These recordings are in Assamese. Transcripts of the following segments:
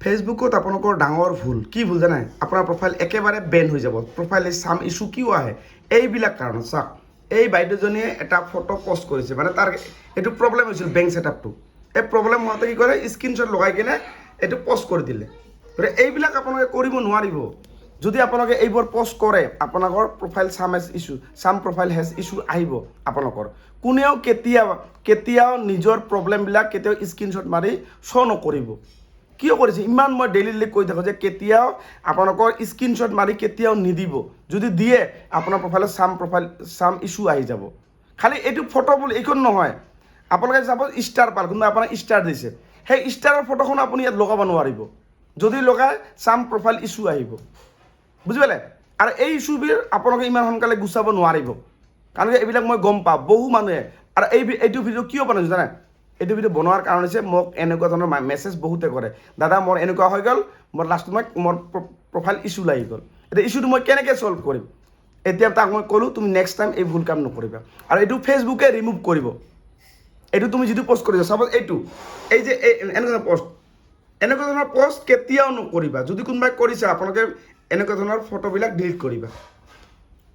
ফেচবুকত আপোনালোকৰ ডাঙৰ ভুল কি ভুল জানে আপোনাৰ প্ৰফাইল একেবাৰে বেন হৈ যাব প্ৰফাইলে সাম ইস্যু কিয় আহে এইবিলাক কাৰণত চাওক এই বাইদেউজনীয়ে এটা ফটো পোষ্ট কৰিছে মানে তাৰ এইটো প্ৰব্লেম হৈছিল বেংক সেটআপটো এই প্ৰব্লেম হোৱাতে কি কৰে স্ক্ৰীনশ্বট লগাই কিনে এইটো পোষ্ট কৰি দিলে গতিকে এইবিলাক আপোনালোকে কৰিব নোৱাৰিব যদি আপোনালোকে এইবোৰ পোষ্ট কৰে আপোনালোকৰ profile sum profile has issue আহিব আপোনালোকৰ কোনেও কেতিয়াও নিজৰ প্ৰব্লেমবিলাক কেতিয়াও স্ক্ৰীনশ্বট মাৰি শ্ব' নকৰিব কিয় কৰিছে ইমান মই ডেইলি কৈ থাকোঁ যে কেতিয়াও আপোনালোকৰ স্ক্ৰীনশ্বট মাৰি কেতিয়াও নিদিব যদি দিয়ে আপোনাৰ প্ৰফাইলত সাম ইস্যু আহি যাব খালি এইটো ফটো বুলি এইখন নহয় আপোনালোকে যাব ষ্টাৰ পাল কিন্তু আপোনাক ষ্টাৰ দিছে সেই ষ্টাৰৰ ফটোখন আপুনি ইয়াত লগাব নোৱাৰিব যদি লগায় সাম প্ৰফাইল ইস্যু আহিব বুজি পালে আৰু এই ইস্যুবোৰ আপোনালোকে ইমান সোনকালে গুচাব নোৱাৰিব কাৰণ এইবিলাক মই গম পাওঁ বহু মানুহে আৰু এইটো ভিডিঅ' কিয় বনাইছোঁ জানে এইটো ভিডিঅ' বনোৱাৰ কাৰণ হৈছে মোক এনেকুৱা ধৰণৰ মেছেজ বহুতে কৰে দাদা মোৰ এনেকুৱা হৈ গ'ল মোৰ লাষ্টত মোৰ প্ৰফাইল ইস্যু লাগি গ'ল এতিয়া ইস্যুটো মই কেনেকৈ ছল্ভ কৰিম এতিয়া তাক মই ক'লোঁ তুমি নেক্সট টাইম এই ভুল কাম নকৰিবা আৰু এইটো ফেচবুকে ৰিমুভ কৰিব এইটো তুমি যিটো পোষ্ট কৰিছা চাপ'জ এইটো এই যে এনেকুৱা ধৰণৰ পোষ্ট কেতিয়াও নকৰিবা যদি কোনোবাই কৰিছা আপোনালোকে এনেকুৱা ধৰণৰ ফটোবিলাক ডিলিট কৰিবা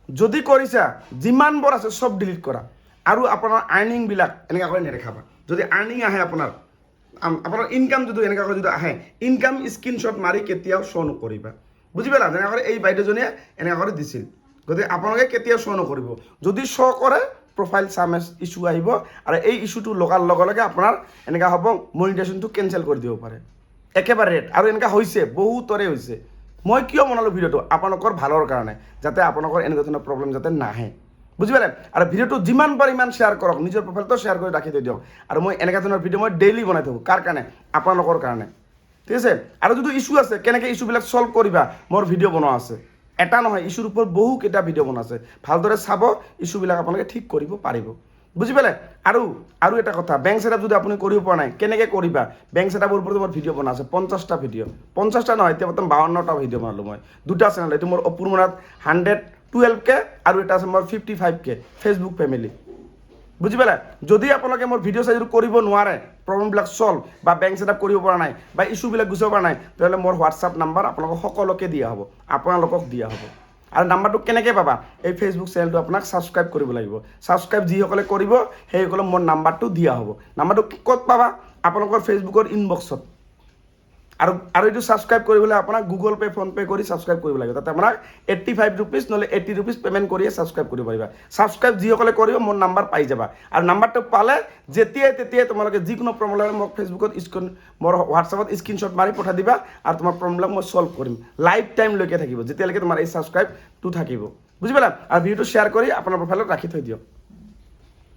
যদি কৰিছা যিমানবোৰ আছে সব ডিলিট কৰা আৰু আপোনাৰ আৰ্নিংবিলাক এনেকুৱা কৰি নেদেখাবা যদি আৰ্নিং আহে আপোনাৰ ইনকাম যদি এনেকুৱা যদি আহে ইনকাম স্ক্ৰীনশ্বট মাৰি কেতিয়াও শ্ব' নকৰিবা বুজি পালা যেনেকৈ এই বাইদেউজনীয়ে এনেকুৱা কৰি দিছিল গতিকে আপোনালোকে কেতিয়াও শ্ব' নকৰিব যদি শ্ব' কৰে প্ৰফাইল সাম ইস্যু আহিব আৰু এই ইস্যুটো লগাৰ লগে লগে আপোনাৰ এনেকুৱা হ'ব মনিটাইজেশ্যনটো কেঞ্চেল কৰি দিব পাৰে একেবাৰে ৰেট আৰু এনেকুৱা হৈছে বহুতৰে হৈছে মই কিয় বনালোঁ ভিডিঅ'টো আপোনালোকৰ ভালৰ কাৰণে যাতে আপোনালোকৰ এনেকুৱা ধৰণৰ প্ৰব্লেম যাতে নাহে বুজি পালে আৰু ভিডিঅ'টো যিমান পাৰে ইমান শ্বেয়াৰ কৰক নিজৰ প্ৰফাইলটো শ্বেয়াৰ কৰি ৰাখি থৈ দিয়ক আৰু মই এনেকুৱা ধৰণৰ ভিডিঅ' মই ডেইলি বনাই থাকোঁ কাৰ কাৰণে আপোনালোকৰ কাৰণে ঠিক আছে আৰু যদি ইস্যু আছে কেনেকৈ ইস্যুবিলাক ছল্ভ কৰিবা মোৰ ভিডিঅ' বনোৱা আছে এটা নহয় ইস্যুৰ ওপৰত বহুকেইটা ভিডিঅ' বনোৱা আছে ভালদৰে চাব ইস্যুবিলাক আপোনালোকে ঠিক কৰিব পাৰিব বুজি পালে আৰু এটা কথা বেংক সেটআপ যদি আপুনি কৰিব পৰা নাই কেনেকৈ কৰিবা বেংক সেটআপৰ ওপৰত মোৰ ভিডিঅ' বনোৱা আছে 50টা ভিডিঅ' 50টা নহয় এতিয়া বৰ্তমান 52টা ভিডিঅ' বনালোঁ মই দুটা চেনেল এইটো মোৰ অপূৰ্ণনাথ 112K আৰু এটা আছে মোৰ 55K ফেচবুক ফেমিলি বুজি পালে যদি আপোনালোকে মোৰ ভিডিঅ' চাই যদি কৰিব নোৱাৰে প্ৰব্লেমবিলাক ছল্ভ বা বেংক সেটআপ কৰিব পৰা নাই বা ইস্যুবিলাক গুচাব পৰা নাই তেতিয়াহ'লে মোৰ হোৱাটছআপ নাম্বাৰ আপোনালোকক সকলোকে দিয়া হ'ব আপোনালোকক দিয়া হ'ব আৰু নাম্বাৰটো কেনেকৈ পাবা এই ফেচবুক চেনেলটো আপোনাক ছাবস্ক্ৰাইব কৰিব লাগিব ছাবস্ক্ৰাইব যিসকলে কৰিব সেইসকলে মোৰ নাম্বাৰটো দিয়া হ'ব নাম্বাৰটো ক'ত পাবা আপোনালোকৰ ফেচবুকৰ ইনবক্সত আৰু এইটো ছাবস্ক্ৰাইব কৰিবলৈ আপোনাক গুগল পে' ফোনপে' কৰি ছাবস্ক্ৰাইব কৰিব লাগিব তাতে আপোনাক 85 ৰুপিজ নহ'লে 80 ৰুপিজ পে'মেণ্ট কৰিয়ে ছাবস্ক্ৰাইব কৰিব পাৰিবা ছাবস্ক্ৰাইব যিসকলে কৰিব মোৰ নাম্বাৰ পাই যাবা আৰু নাম্বাৰটো পালে যেতিয়াই তোমালোকে যিকোনো প্ৰব্লেম মোক ফেচবুকত মোৰ হোৱাটছআপত স্ক্ৰীনশ্বট মাৰি পঠাই দিবা আৰু তোমাৰ প্ৰব্লেম মই ছল্ভ কৰিম লাইফ টাইমলৈকে থাকিব যেতিয়ালৈকে তোমাৰ এই ছাবস্ক্ৰাইবটো থাকিব বুজি পালা আৰু ভিডিঅ'টো শ্বেয়াৰ কৰি আপোনাৰ প্ৰফাইলত ৰাখি থৈ দিয়ক